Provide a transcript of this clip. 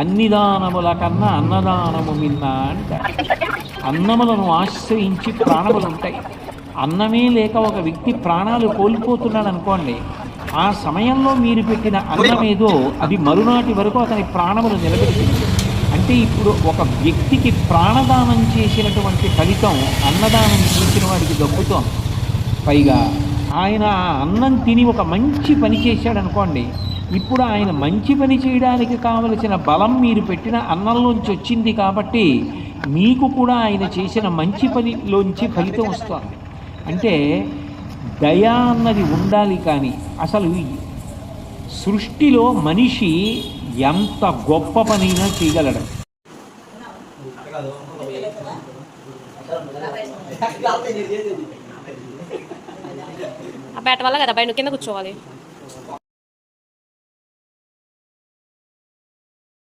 అన్ని దానముల కన్నా అన్నదానము మిన్నా అంటారు. అన్నములను ఆశ్రయించి ప్రాణములు ఉంటాయి. అన్నమే లేక ఒక వ్యక్తి ప్రాణాలు కోల్పోతున్నాడు అనుకోండి, ఆ సమయంలో మీరు పెట్టిన అన్నం ఏదో అది మరునాటి వరకు అతని ప్రాణములు నిలబెడుతుంది. అంటే ఇప్పుడు ఒక వ్యక్తికి ప్రాణదానం చేసినటువంటి ఫలితం అన్నదానం చేసిన వాడికి దక్కుతోంది. పైగా ఆయన ఆ అన్నం తిని ఒక మంచి పని చేశాడు అనుకోండి, ఇప్పుడు ఆయన మంచి పని చేయడానికి కావలసిన బలం మీరు పెట్టిన అన్నంలోంచి వచ్చింది కాబట్టి మీకు కూడా ఆయన చేసిన మంచి పనిలోంచి ఫలితం వస్తుంది. అంటే దయ అన్నది ఉండాలి. కానీ అసలు ఈ సృష్టిలో మనిషి ఎంత గొప్ప పనైనా చేయగలడు. ఆ బ్యాట్ వల్ల కదా పైన కింద కూర్చోవాలి.